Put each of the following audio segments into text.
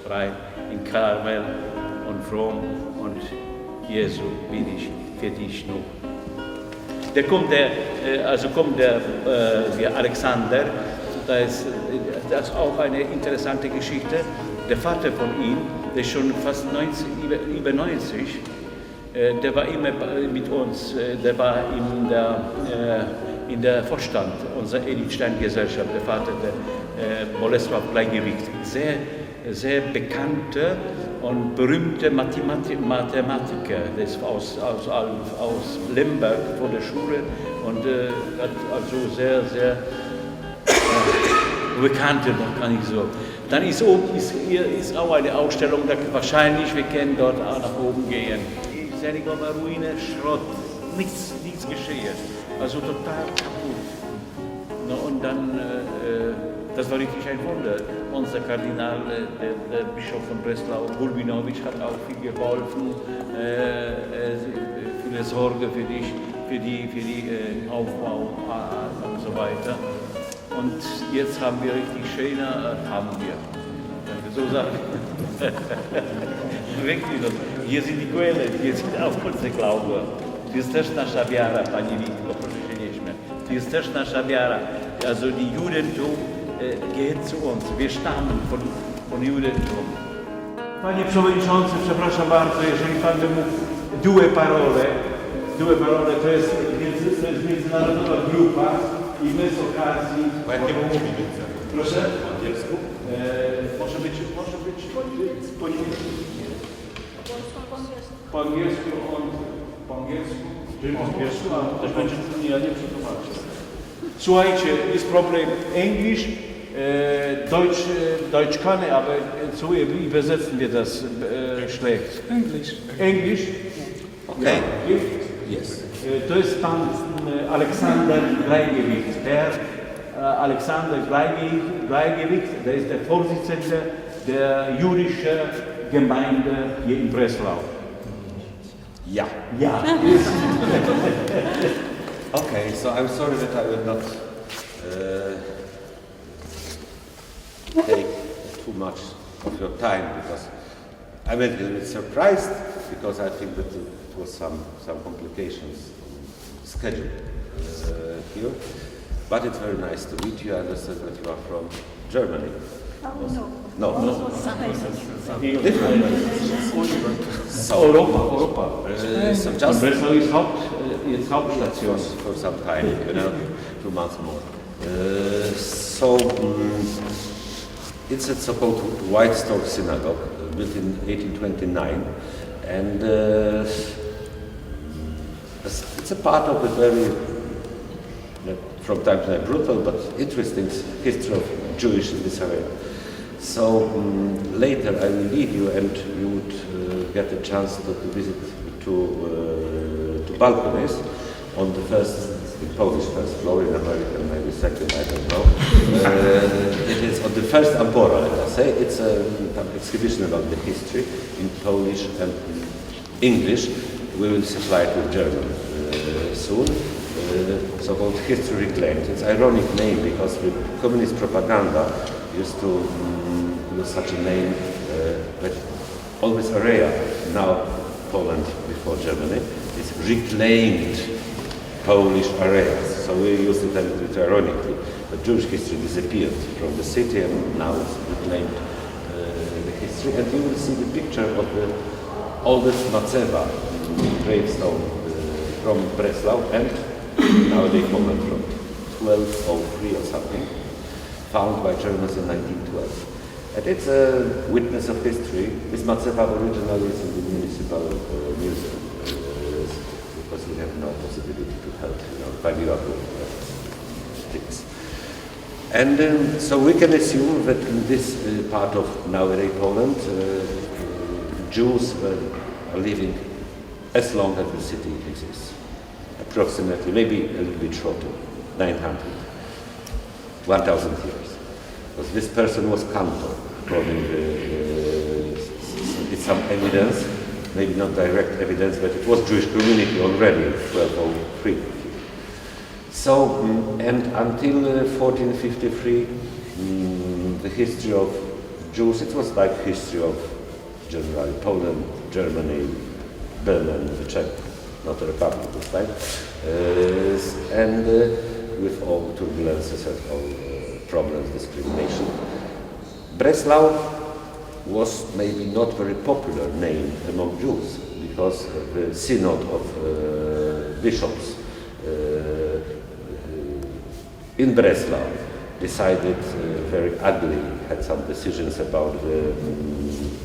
frei in Karmel und fromm und Jesu bin ich für dich nur. Der Alexander, das ist auch eine interessante Geschichte. Der Vater von ihm, der ist schon fast über 90, der war immer mit uns, der war in der Vorstand unserer Edyty Stein Gesellschaft, der Vater der Bolesław Bleigewicht, sehr bekannte und berühmte Mathematiker, das aus Lemberg von der Schule und hat also sehr bekannte, kann ich so. Dann ist auch eine Ausstellung, da wahrscheinlich, wir können dort auch nach oben gehen. Synagoge Ruine, Schrott, nichts geschehen, also total kaputt. No, und dann, das war wirklich ein Wunder. Unser Kardinal, der Bischof von Breslau, Bulbinowitsch, hat auch viel geholfen, viele Sorge für die Aufbau und so weiter. Und jetzt haben wir richtig schöne, so sagen. Hier sind die Quellen, hier sind auch unsere Glaube. To jest też nasza wiara, Panie Witko, proszę się nie śmiać. To jest też nasza wiara. Also die Judentum gehört zu uns. Wir stammen von Judentum. Panie Przewodniczący, przepraszam bardzo, jeżeli Pan by mógł due parole, to jest międzynarodowa grupa i my z okazji... Ładnie mówi więcej. Proszę? Po angielsku? Może być po niemiecku. Po angielsku, też będzie ja nie przetłumaczę. Słuchajcie, jest problem Englisch, Deutsch kann er, aber so übersetzen wir das schlecht. Englisch? Okay. Ja. Yes. To jest pan Alexander Bleigewicht. Alexander Bleigewicht, der ist der Vorsitzende der jüdischen Gemeinde hier in Breslau. Ja. Ja. Okay, so I'm sorry that I will not take too much of your time because I'm a little bit surprised because I think that it was some complications on schedule here. But it's very nice to meet you. I understand that you are from Germany. No. Different. So Europa. So just Breslau ist Hauptstation. for some time, 2 months more. It's a so-called White Stone Synagogue, built in 1829, and it's a part of a very, from time to time, brutal but interesting history of Jewish in this area. So later I will lead you, and you would get a chance to visit to balconies on the first, in Polish first floor, in American maybe second, I don't know. It is on the first Ampora, let us say. It's an exhibition about the history in Polish and English. We will supply it with German soon. So-called History Reclaimed. It's an ironic name because the communist propaganda used to use such a name, but always area, now Poland before Germany, is reclaimed Polish areas. So we use it a little bit ironically. But Jewish history disappeared from the city and now it's reclaimed the history. And you will see the picture of the oldest Maceva gravestone from Breslau and nowadays Poland from 1203 or something, found by Germans in 1912. And it's a witness of history. This Maceva originally is in the municipal museum because we have no possibility to help, by miracle things. And so we can assume that in this part of nowadays Poland, Jews are living as long as the city exists. Approximately, maybe a little bit shorter, 900, 1,000 years. Because this person was Cantor, according it's some evidence, maybe not direct evidence, but it was Jewish community already in 1203. So, and until 1453, the history of Jews, it was like history of generally Poland, Germany, Berlin, the Czech, not a republic this time, and with all turbulences and all problems, discrimination. Breslau was maybe not very popular name among Jews because the synod of bishops in Breslau decided very ugly, had some decisions about the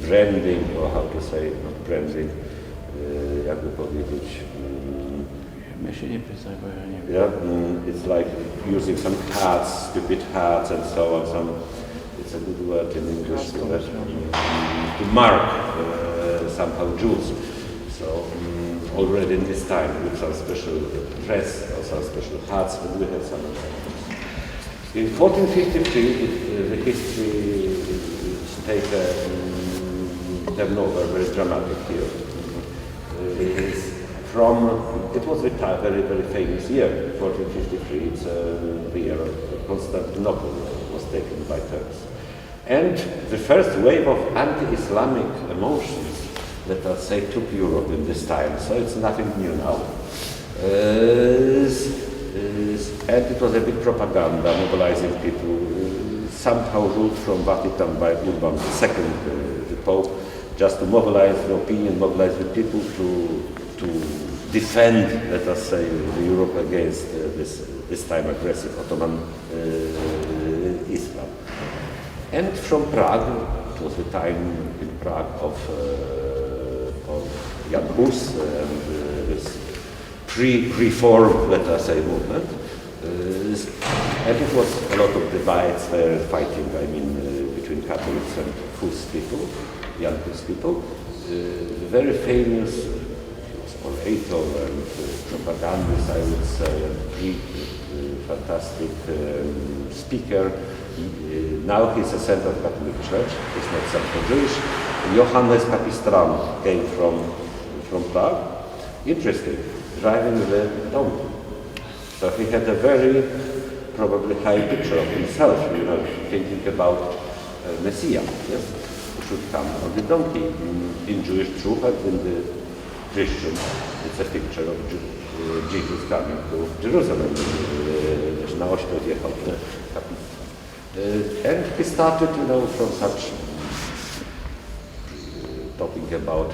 branding, or how to say, not branding, jakby powiedzieć, yeah, it's like using some hearts, stupid hearts and so on, some, it's a good word in English, to mark somehow Jews. So already in this time with some special dress or some special hearts, and we had some. In 1453, the history takes a turnover, very dramatic here. It was a very, very famous year, 1453. It's the year of Constantinople was taken by Turks. And the first wave of anti-Islamic emotions, let us say, took Europe in this time. So it's nothing new now. And it was a big propaganda, mobilizing people, somehow ruled from Vatican by Urban II, the Pope, just to mobilize the opinion, mobilize the people to defend, let us say, Europe against this time aggressive Ottoman Islam. And from Prague, it was the time in Prague of Jan Hus and this pre-reform, let us say, movement. And it was a lot of divides, fighting, I mean, between Catholics and Hus people, Jan Hus people. Very famous orator and propagandist, I would say, and fantastic speaker. Now he's a center of Catholic Church, he's not Center Jewish. Johannes Papistram came from Prague. Interesting, driving the Domu. So he had a very probably high picture of himself, you know, thinking about Messiah, yes, who should come on the donkey. In Jewish truth and in the Christian, it's a picture of Jesus coming to Jerusalem. And he started, you know, from such talking about,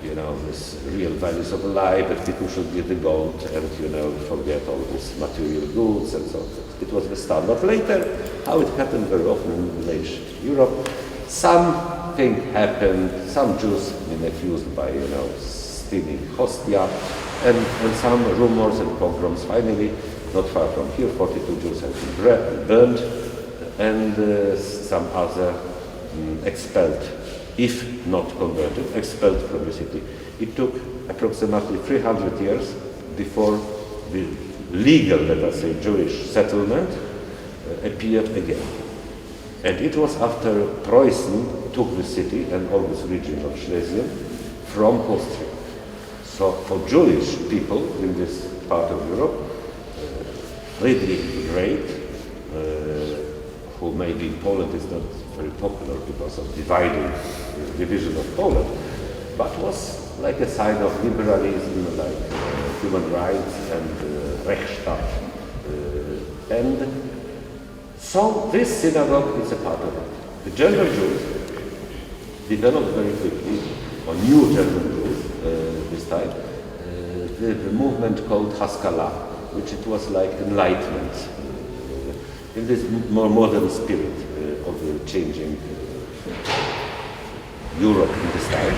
you know, this real values of life, that people should give the gold and, you know, forget all these material goods and so on. It was the start. But later, how it happened very often in ancient Europe, something happened, some Jews been accused by, you know, stealing hostia, and some rumors and pogroms. Finally, not far from here, 42 Jews have been burned, and some other expelled, if not converted, expelled from the city. It took approximately 300 years before the legal, let us say, Jewish settlement appeared again. And it was after Preußen took the city and all this region of Schlesien from Austria. So for Jewish people in this part of Europe, Friedrich the Great, who maybe in Poland is not very popular because of division of Poland, but was like a sign of liberalism, like human rights and Rechtsstaat. And so this synagogue is a part of it. The German Jews developed very quickly, or new German Jews this time, the movement called Haskalah, which it was like enlightenment, in this more modern spirit of the changing Europe in this time.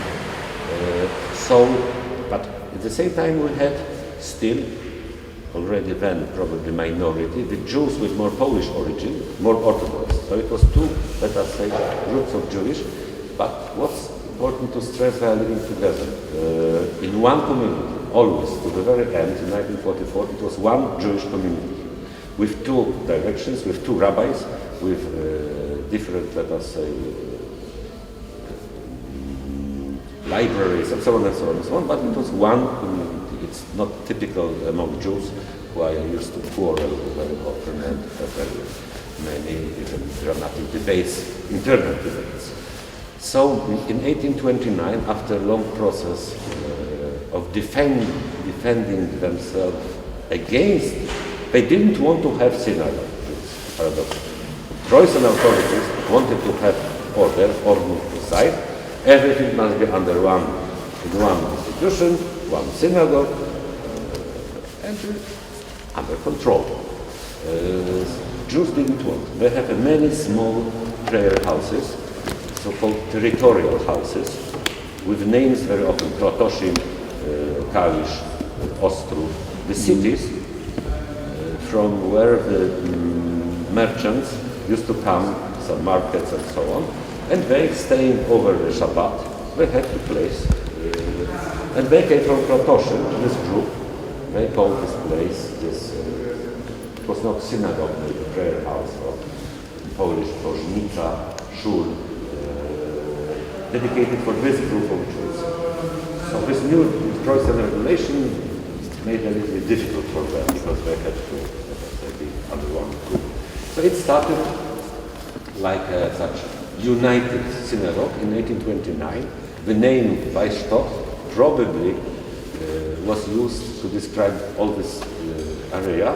But at the same time we had still, already then probably minority, the Jews with more Polish origin, more Orthodox. So it was two, let us say, groups of Jewish, but what's important to stress, they are living together in one community, always, to the very end. In 1944, it was one Jewish community, with two directions, with two rabbis, with different, let us say, libraries, and so on and so on and so on, but it was one community. It's not typical among Jews, who are used to quarrel very often and very many even dramatic debates, internal debates. So in 1829, after a long process of defending themselves against, they didn't want to have synagogue, paradoxically. Preußen authorities wanted to have order, Ordnung zur Zeit. Everything must be under one institution, one synagogue, and under control. Jews didn't want. They have many small prayer houses, so-called territorial houses, with names very often, Kratoszyn, Kalisz, Ostrów, the cities from where the merchants used to come, some markets and so on, and they staying over the Shabbat, they had to place, and they came from Kratoszyn, this group, they called this place, it was not synagogue, but a prayer house, or in Polish, Tożnica, Szul, dedicated for this group of Jews. So this new Protestant regulation made it a little bit difficult for them because they had to be under one group. So it started like such united synagogue in 1829. The name Weißstock probably was used to describe all this area,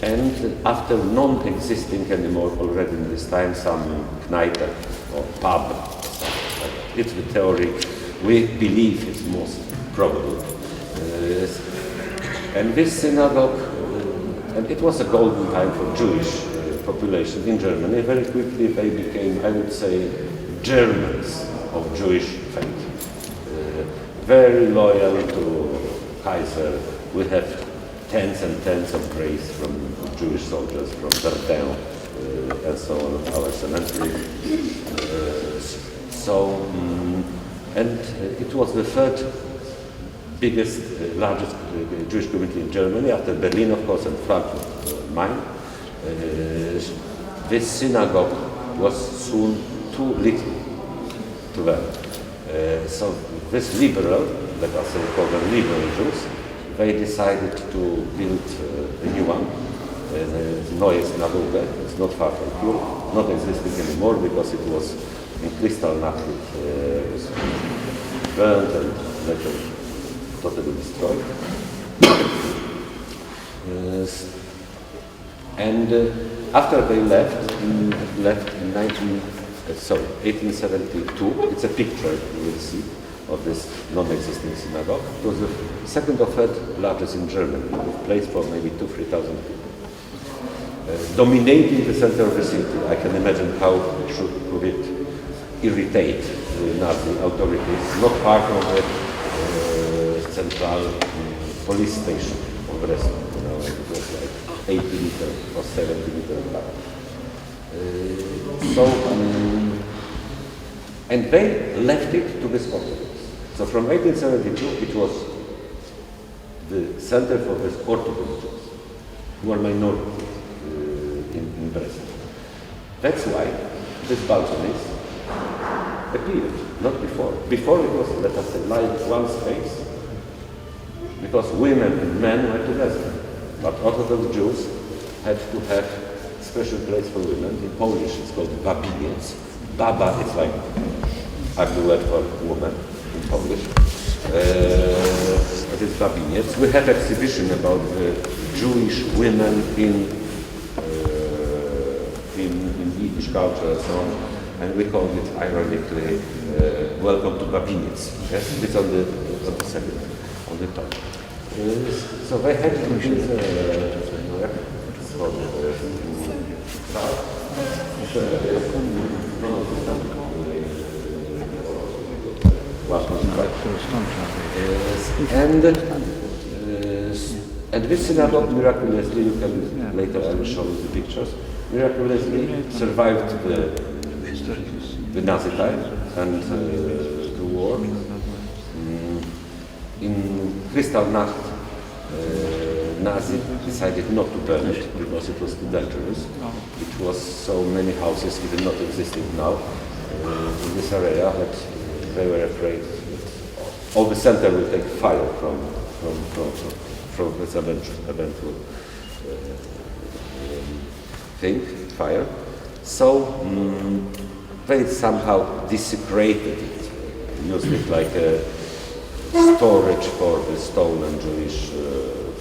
and after non-existing anymore already in this time some Kneipe or pub. It's the theory we believe is most probable. And this synagogue, and it was a golden time for Jewish population in Germany. Very quickly they became, I would say, Germans of Jewish faith. Very loyal to Kaiser. We have tens and tens of graves from Jewish soldiers from Verdun and so on, our cemetery. And it was the third biggest, largest Jewish community in Germany, after Berlin, of course, and Frankfurt, Main. This synagogue was soon too little to them. So this liberal, let us say call them liberal Jews, they decided to build a new one, the Neue Synagoge. It's not far from here, not existing anymore because it was in Kristallnacht, it was burned and later totally destroyed. And after they left in 1872, it's a picture you will see of this non-existing synagogue. It was the second or third largest in Germany, with place for maybe 2,000-3,000 people. Dominating the center of the city, I can imagine how could it irritate the Nazi authorities, not far from the central police station of Wrocławiu. You know, it was like 80 meters or 70 meters back. And they left it to this Orthodox. So from 1872, it was the center for this Orthodox Jews, who are minorities in Brest. That's why these balconies appeared, not before. Before it was, let us say, like one space, because women and men were together. But Orthodox Jews had to have special place for women. In Polish it's called babiniec. Baba is like ugly word for woman in Polish. It is babiniec. We have exhibition about the Jewish women in Yiddish culture and so on, and we call it ironically welcome to babiniec. Yes, it's on the second, on the top. So they had to build and this synagogue miraculously, you can later I will show you the pictures, miraculously survived the Nazi time and the war. In Kristallnacht, Nazi decided not to burn it because it was too dangerous. It was so many houses, even not existing now, in this area, that they were afraid that all the center will take fire from this eventual thing. fire. So they somehow desecrated it, used it like a storage for the stolen Jewish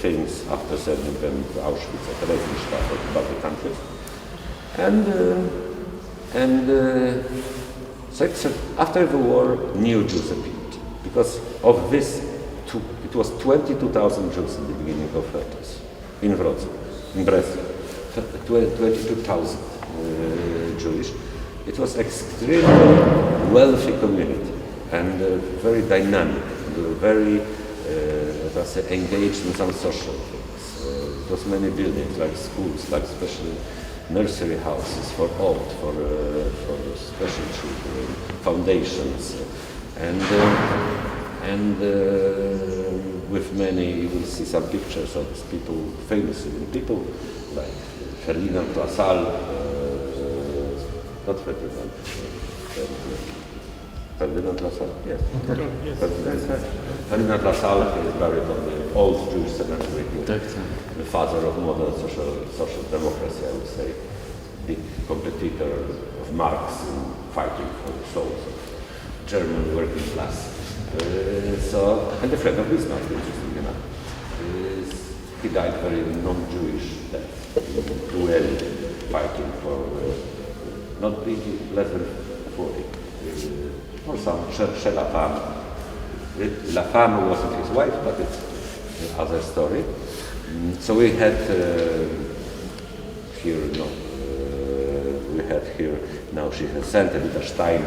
things after sending them to Auschwitz at Regenstadt or to other countries. So after the war, new Jews appeared. Because of this, it was 22,000 Jews in the beginning of 30s in Wrocław, in Breslau. 22,000 Jewish. It was extremely wealthy community and very dynamic, and very, let us say, engaged in some social things. It was many buildings, like schools, like special nursery houses for old, for special children, foundations, and with many, you will see some pictures of these people, famous people like Ferdinand Lassalle, not Ferdinand, Ferdinand Lassalle, yes. Ferdinand Lassalle is buried on the old Jewish cemetery here. The father of modern social democracy, I would say, big competitor of Marx in fighting for the souls of German working class. And the friend of Bismarck, interesting enough. He died very non-Jewish death, duel, fighting for not being less than 40. For some cherche la femme. La femme wasn't his wife, but it's another story. So we had here now she has sent Edyty Stein,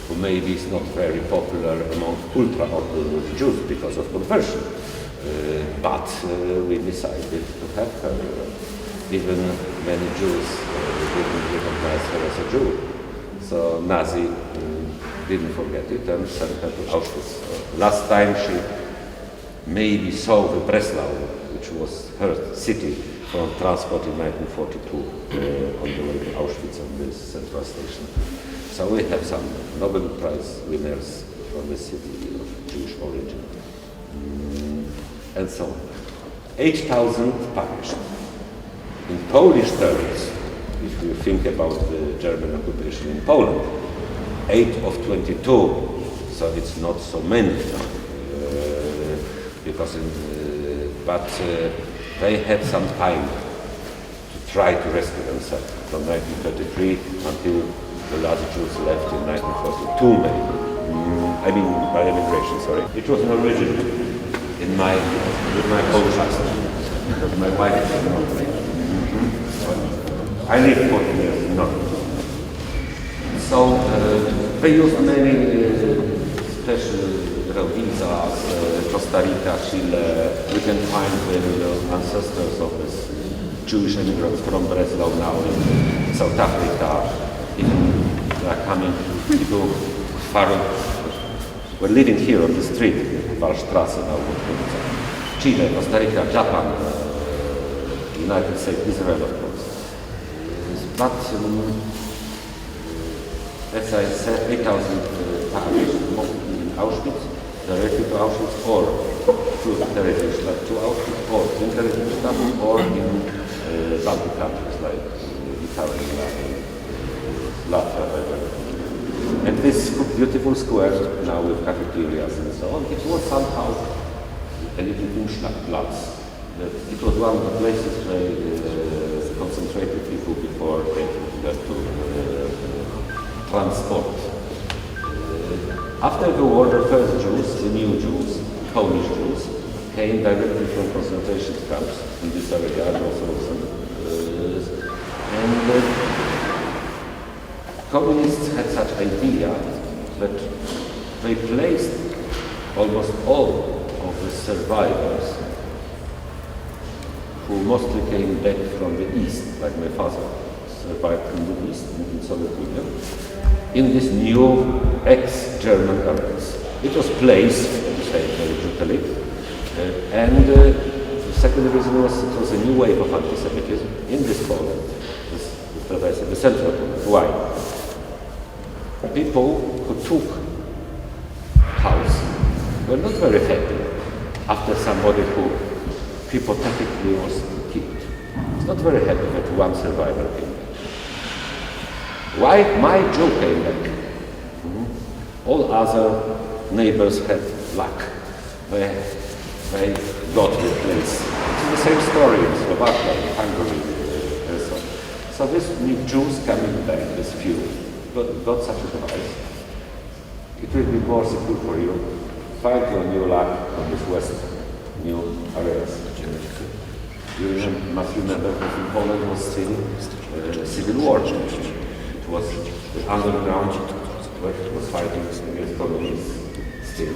who maybe is not very popular among ultra-Orthodox Jews because of conversion, but we decided to have her. Even many Jews didn't recognize her as a Jew. So Nazi didn't forget it and sent her to Auschwitz. Last time she maybe saw the Breslau, which was her city, from transport in 1942 on the way to Auschwitz on this central station. So we have some Nobel Prize winners from the city of Jewish origin. And so on. 8,000 punished. In Polish terms, if you think about the German occupation in Poland, 8 of 22, so it's not so many, because but they had some time to try to rescue themselves from 1933 until the last Jews left in 1942 maybe. I mean by immigration, sorry. It was an origin with my Polish accent, because my wife is from Norway. I lived 14 years in Norway. So they used many special visas, Costa Rica, Chile. You can find the ancestors of these Jewish immigrants from Breslau now in South Africa. Even they are coming people far, were living here on the street, Wallstrasse now. Chile, Costa Rica, Japan, United States, Israel, of course. But as I said, 8,000 perished, mostly in Auschwitz, directly to Auschwitz, or through the Terezinstadt to Auschwitz, or in Terezinstadt, or in Baltic countries like Italy, Latvia, and this beautiful square now with cafeterias and so on, it was somehow a little Umschlagplatz. It was one of the places where concentrated people before taking them to transport. After the war, the first Jews, the new Jews, Polish Jews, came directly from concentration camps in this area, and also and communists had such idea that they placed almost all of the survivors, who mostly came back from the East, like my father survived from the East in Soviet Union, in this new ex-German areas. It was placed, to say very brutally, and the second reason was it was a new wave of anti-Semitism in this Poland, the central Poland. Why? People who took house were not very happy after somebody who hypothetically was killed. It's not very happy that one survivor came back. Why my Jew came back? All other neighbors had luck. They got replaced. It's the same story in Slovakia, in Hungary, and so on. So these new Jews coming back, this few, got such advice. It will be more secure for you. Find your new luck on this west new areas. You must remember that in Poland was still civil war. It was the underground where it was fighting against communists still.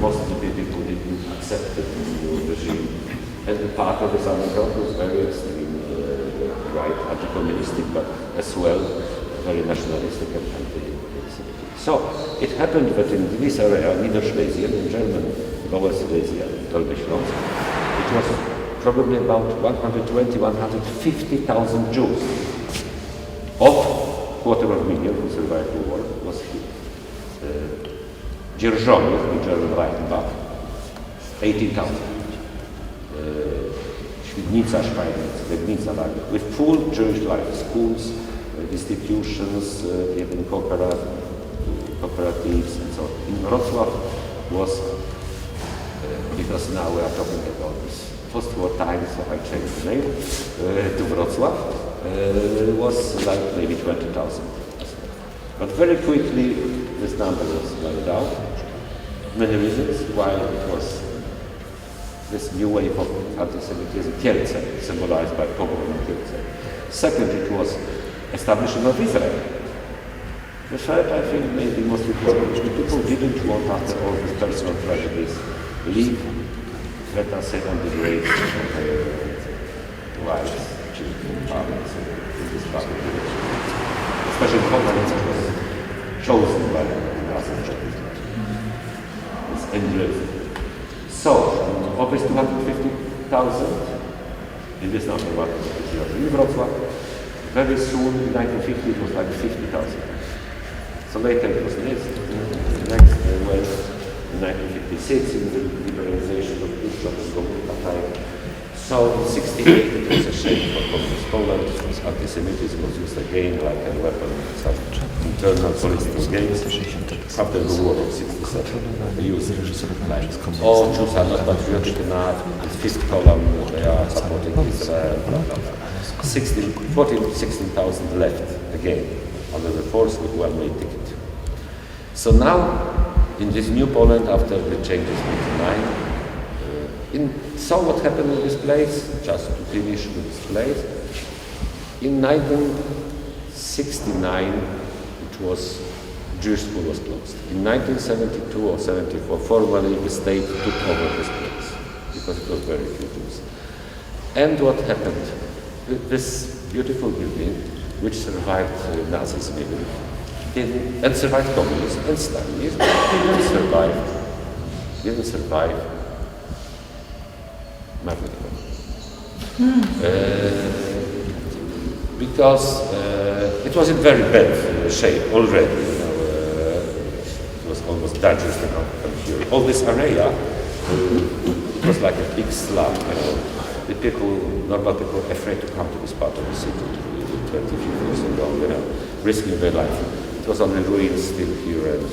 Most of the people didn't accept the new regime. And the part of this underground was very extreme, right, anti-communistic, but as well very nationalistic and anti-Semitic. So it happened that in this area, Niederschlesien, in German, Lower Silesia, Dolny Śląsk, it was probably about 120,000-150,000 Jews. Of 250,000 who survived the war was here. Dzierżoniów, in German Reichenbach, 18,000. Świdnica, Schweidnitz, Legnica, with full Jewish life, schools, institutions, even cooperatives and so on. In Wrocław was, because now we are talking about this post-war time, so I changed the name to Wrocław, was like maybe 20,000. But very quickly this number was went down. Many reasons why it was this new wave of anti-Semitism, Kielce, symbolized by pogrom in Kielce. Second, it was establishment of Israel. The third, I think, maybe most important, people didn't want, after all these personal tragedies, leave, let us say, on the grave of their wives, children, parents in this public village. Especially Poland, which was chosen by the Nazis. It's endless. So, of these 250,000, in this number, in Wrocław, very soon, in 1950, it was like 50,000. So later it was next wave, in 1956, in the liberalization of Domu. So in 1968, it was a shame for communist Poland. Anti-Semitism was used again like a weapon in some internal political games. After the war of 1967, they used it like, oh, Jews are not patriotic enough, it's fifth column, they are supporting Israel, blah, blah, blah. 16,000 left again under the force with one-way ticket. So now, in this new Poland, after the changes in 1999, so what happened in this place, just to finish with this place, in 1969, it was, Jewish school was closed. In 1972 or 74, formally the state took over this place, because it was very few Jews. And what happened? This beautiful building, which survived Nazism even, and survived communism and Stalinism, didn't survive Magnetism. Because it was in very bad shape already. It was almost dangerous to come here. All this area was like a big slum. The normal people were afraid to come to this part of the city 20 years ago, risking their life. It was only ruins still here and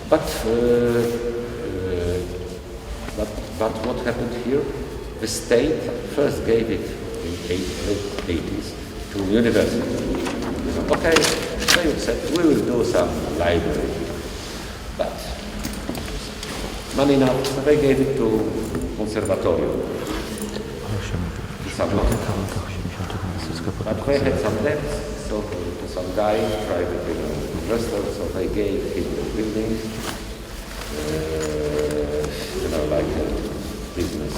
But what happened here? The state first gave it in the 80s to university. Okay, they said we will do some library, but money now, so they gave it to conservatorium. But they had some debts, so to some guy, private investor, so they gave him the building, like a business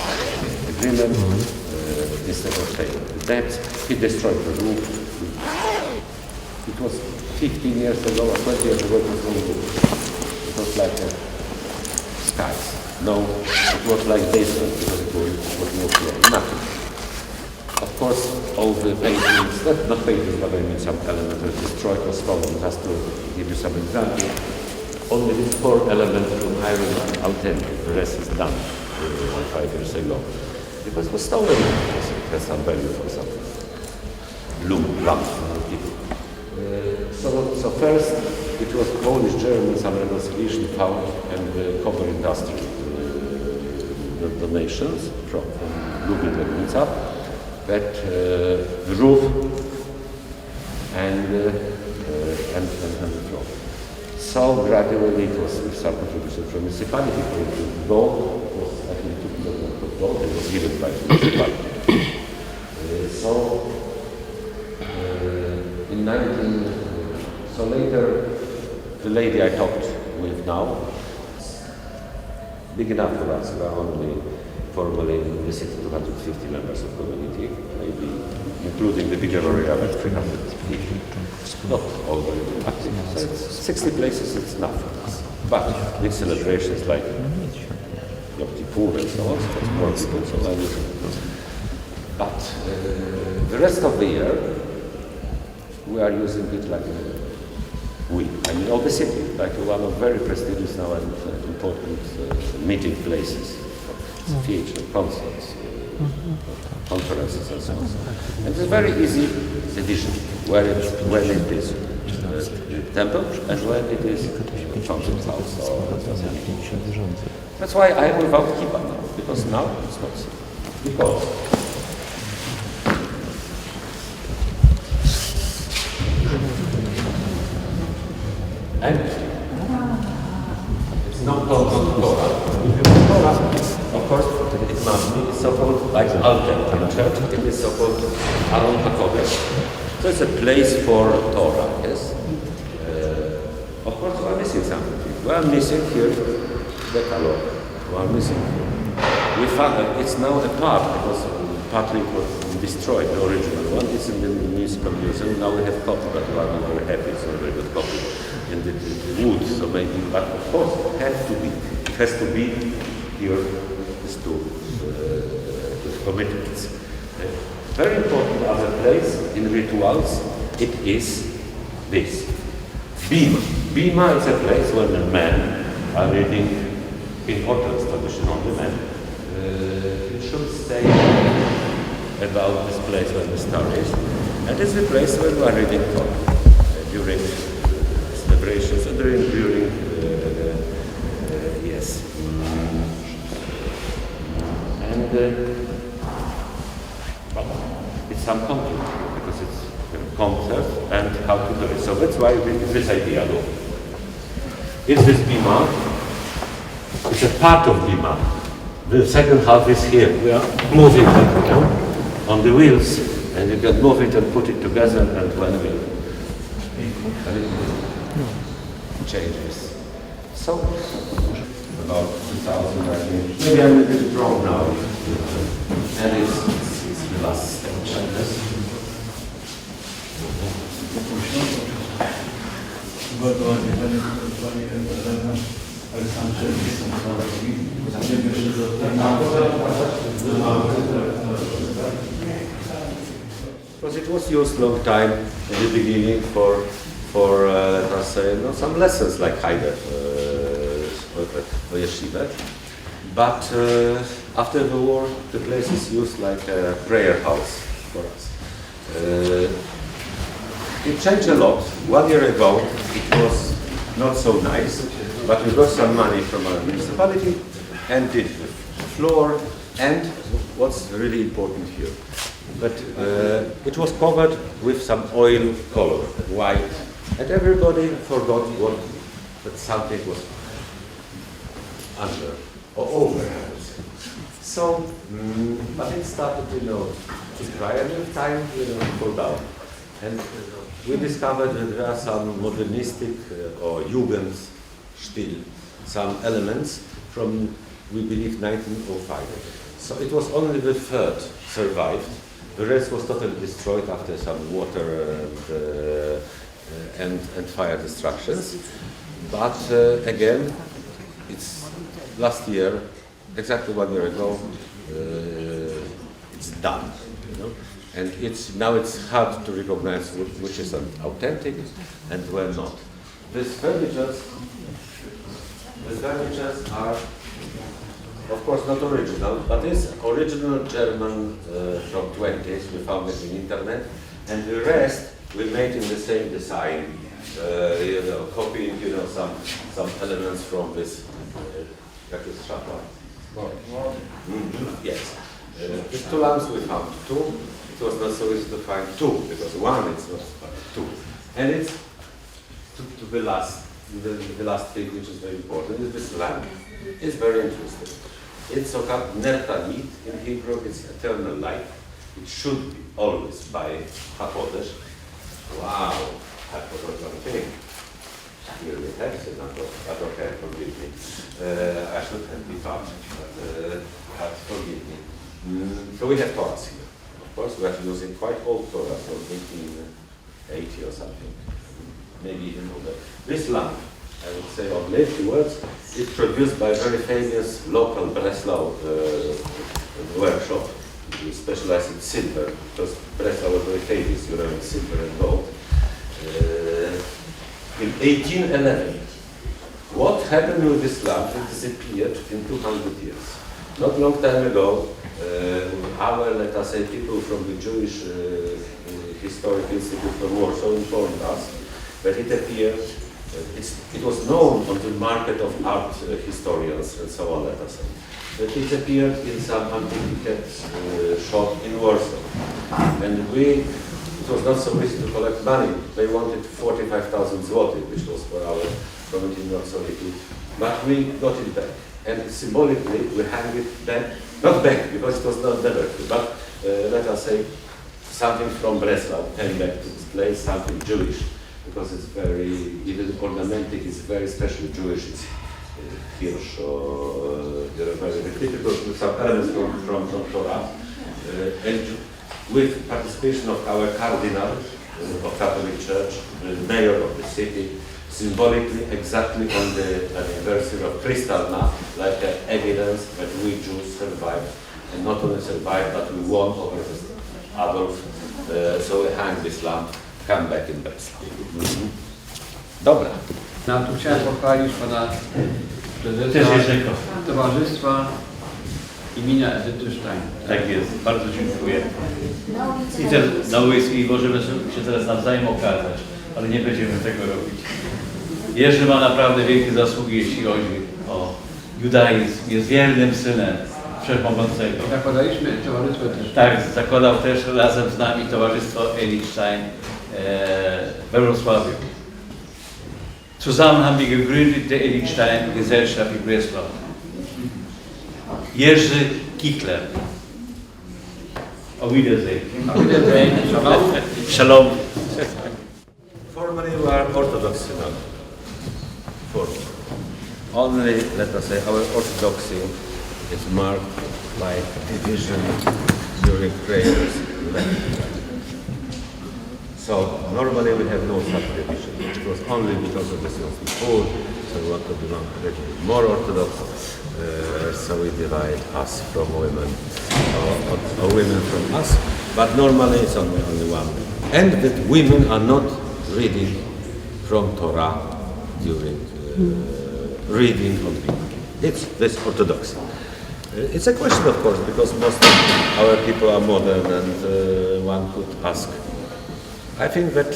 agreement, instead of paying the debt. He destroyed the roof. It was 15 years ago or 20 years ago, it was like a sky. No, it was like basement because it was no floor, nothing. Of course, all the paintings, not paintings, but I mean some elements were destroyed or stolen. Just to give you some example, only these 4 elements from iron are authentic. The rest is done 5 years ago. because it was stolen. It has some value for some lump people. So first, it was Polish-German, some reconciliation found, and the copper industry donations from Lublin Legnica, that the roof and the floor. So gradually it was with some contribution from municipality. The gold was actually 2 kilograms of gold. It was given by the municipality. In 19. So later, the lady I talked with now, big enough for us. We are only formally in the city 250 members of community, maybe including the bigger area like 350. Not all very active. So it's 60 places, it's enough for us. But with celebrations like Yom Kippur and so on, so it's more people, so I will. But the rest of the year, we are using it like all the city, like one of very prestigious now and important meeting places, theatre, concerts, conferences and so on. And it's a very easy division when it is temple and when it is fountain house. That's why I am without kippah now, because now it's not so. Because and it's not called Torah. Of course, it must be so-called like altar in church. It is so-called Aron HaKodesh. So it's a place for Torah, yes? Of course, we are missing something. We are missing here the Decalogue. We are missing here. We found that it's now a part, because partly it was destroyed, the original one. It's in the municipal museum. Now we have copy, but we are not very happy. It's not a very good copy. In the wood, so maybe, but of course it has to be. It has to be here, these two commitments. Very important other place in rituals, it is this. Bima. Bima is a place where the men are reading, in Orthodox tradition only men, it should say about this place where the star is, and it's the place where we are reading Torah during celebrations and during yes. And it's some conflict because it's a concept and how to do it. So that's why this idea though. Is this bima? It's a part of bima. The second half is here. We are moving it on the wheels, and you can move it and put it together, and when we changes. So, about 2000, I think. Maybe I'm a bit wrong now. And it's the last step. Bardzo ładnie, panie Aleksandrze, zaczniemy jeszcze do Because it was used long time in the beginning for let us say, some lessons like Haider or Yeshiva. But after the war, the place is used like a prayer house for us. It changed a lot. 1 year ago, it was not so nice, but we got some money from our municipality and did the floor and what's really important here. But it was covered with some oil color, white, and everybody forgot that something was under or over. So, but it started, to try, and with time, fall down. And we discovered that there are some modernistic or Jugendstil, some elements from, we believe, 1905. So it was only the third survived. The rest was totally destroyed after some water and fire destructions. But again, it's last year, exactly 1 year ago, it's done. And now it's hard to recognize which is authentic and where not. These furnitures are of course not original, but it's original German from 20s. We found it in internet, and the rest we made in the same design. Copying, some elements from this. Yes. These two lamps we found two. It was not so easy to find two because one it's not two, and it's to the last. The last thing which is very important is this lamp. It's very interesting. It's so-called nertalit in Hebrew. It's eternal light. It should be always by hapodesh. Wow, I forgot one thing. Here we have synagogue. Okay, forgive me. I should have been fast, but forgive me. So we have Torahs here. Of course, we are using quite old Torah from 1880 or something. Maybe even older. This lamp, I would say only a few words, is produced by a very famous local Breslau workshop. We specialize in silver, because Breslau was very famous, in silver and gold. In 1811, what happened with this lamp? It disappeared in 200 years. Not long time ago, our, let us say, people from the Jewish Historic Institute from Warsaw informed us that it appeared, it was known on the market of art historians and so on, let us say, that it appeared in some antiquity shop in Warsaw. And it was not so easy to collect money. They wanted 45,000 zloty, which was for our community not so little. But we got it back. And symbolically, we hang it back, not back, because it was not never true, but let us say, something from Breslau came back to this place, something Jewish. Because it's very, even ornamentic, it's very special Jewish. It's Hirsch or very typical, some elements from Torah. And with participation of our cardinal of Catholic Church, the mayor of the city, symbolically exactly on the anniversary of Kristallnacht, like evidence that we Jews survived, and not only survived, but we won over Adolf. So we hang this lamp. Come back in Breslau. Dobra. No, tu chciałem pochwalić pana prezesa Towarzystwa imienia Edyty Stein. Tak jest, bardzo dziękuję. I też Nowowiejskiej możemy się teraz nawzajem okazać, ale nie będziemy tego robić. Jerzy ma naprawdę wielkie zasługi, jeśli chodzi o judaizm. Jest wiernym synem Wszechmogącego. Zakładaliśmy towarzystwo też. Tak, zakładał też razem z nami Towarzystwo Edyty Stein we Wrocławiu. Zusammen haben wir gegründet die Edyty Stein Gesellschaft in Breslau. Jerzy Kikler. Auf Wiedersehen. Auf Wiedersehen. Shalom. Shalom. Formally we are Orthodox synagogue. Formally. Only, let us say, our orthodoxy is marked by division during prayers. So normally we have no such division. It was only because of the food, so we want to belong to the more Orthodox. So we divide us from women, or women from us. But normally it's only one. And that women are not reading from Torah during reading of the Bible. It's this orthodoxy. It's a question, of course, because most of our people are modern, and one could ask. I think that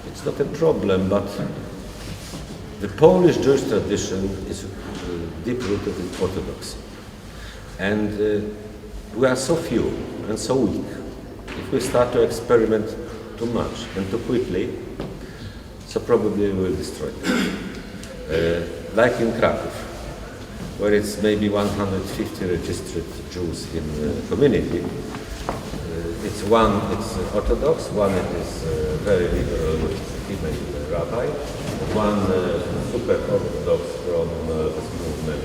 it's not a problem, but the Polish Jewish tradition is deep-rooted in orthodoxy. And we are so few and so weak. If we start to experiment too much and too quickly, so probably we will destroy it. Like in Krakow, where it's maybe 150 registered Jews in the community. It's Orthodox, one is very liberal female rabbi, one super Orthodox from this movement,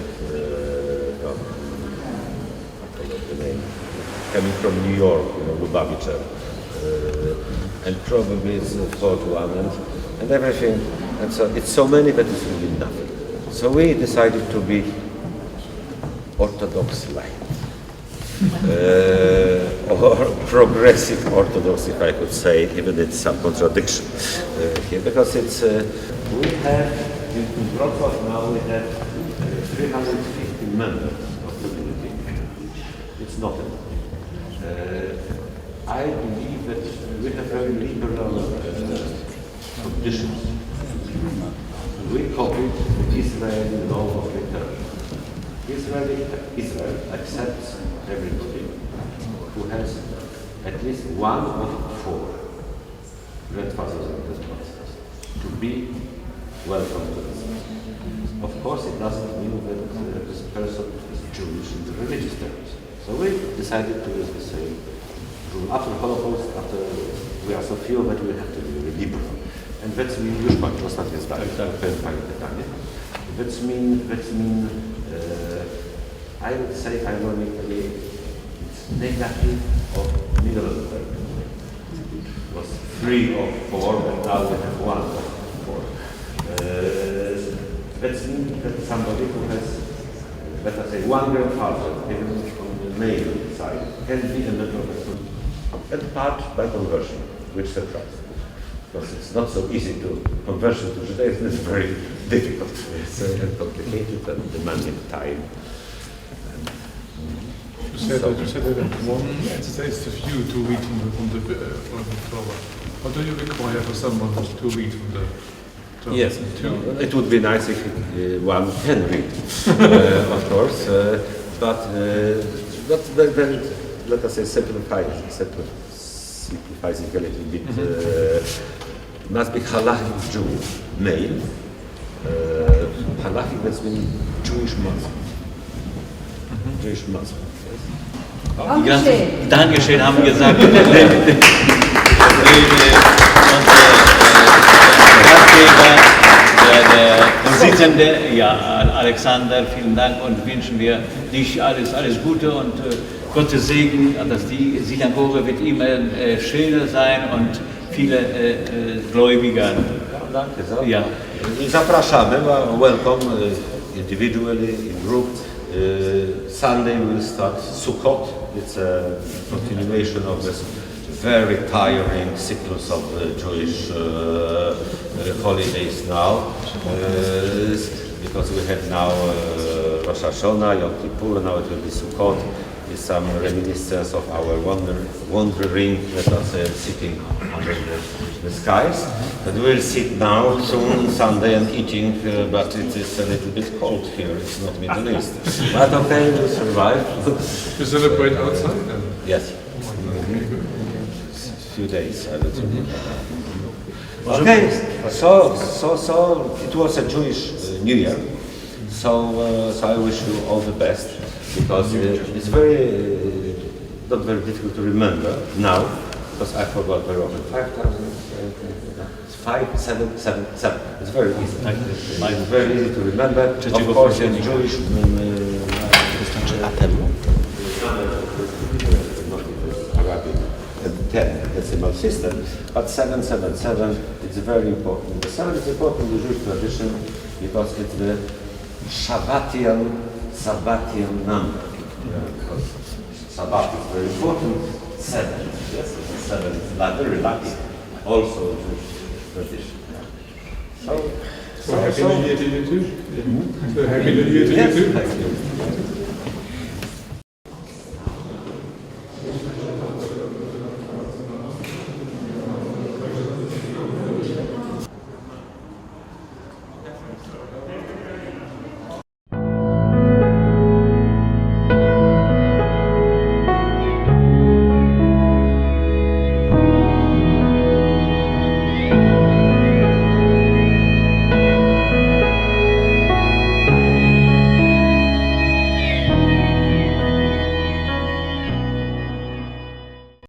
I forgot the name, coming from New York, Lubavitcher, and probably it's the fourth one, and everything, and so it's so many that it's really nothing. So we decided to be Orthodox light. Or progressive Orthodox, if I could say, even it's some contradiction here, because it's we have in Wrocław now we have 350 members of the community. It's not enough. I believe that we have very liberal conditions. We copied the Israeli law of return. Israel accepts everybody who has at least one of 4 grandfathers and grandmothers to be welcome to this. Of course, it doesn't mean that this person is Jewish in the religious terms. So we decided to use the same rule. After Holocaust, after we are so few that we have to be really liberal. And that's mean, już kończę ostatnie zdanie, powiem Pani pytanie. That's mean, I would say ironically, it's negative of Middleburg. It was 3 of 4, and now we have 1 of 4. That means that somebody who has, let us say, 1 grandfather, even on the male side, can be a member of the community. And part by conversion, which surprised me. Because it's not so easy to conversion to Judaism, it's very difficult. It's complicated and demanding time. You said that one states the view to read from the Torah. What do you require for someone to read from the Torah? Yes, it would be nice if one can read, of course, but very, let us say, simplifies it a little bit. Must be halachic Jew, male. Halachic, that's mean Jewish Muslim. Jewish Muslim. Dankeschön haben gesagt. Der Vorsitzende, ja, Alexander, vielen Dank und wünschen wir dich alles Gute und Gottes Segen, dass die Synagoge wird immer schöner sein und viele Gläubiger. Danke, so. Ja. Zapraszamy, welcome individually, in group. Sunday we'll start Sukkot. It's a continuation of this very tiring cyclus of Jewish holidays now. Because we have now Rosh Hashanah, Yom Kippur, now it will be Sukkot. It's some reminiscence of our wandering, let us say, sitting under the skies. But we'll sit now soon Sunday and eating, but it is a little bit cold here. It's not Middle East. But okay, we'll survive. You celebrate outside then? Yes. Few days, I would say. Okay, so it was a Jewish New Year. So I wish you all the best, because it's not very difficult to remember now, because I forgot very often. 5,777. It's very easy. It's very easy to remember. Of course, in Jewish Arabic 10 decimal system, but 777, it's very important. The 7 is important in the Jewish tradition because it's the Sabbatian number. Because Sabbath is very important. 7, yes, 7 is very lucky. Also Jewish tradition. So Happy New Year to you too. So Happy New Year to you too.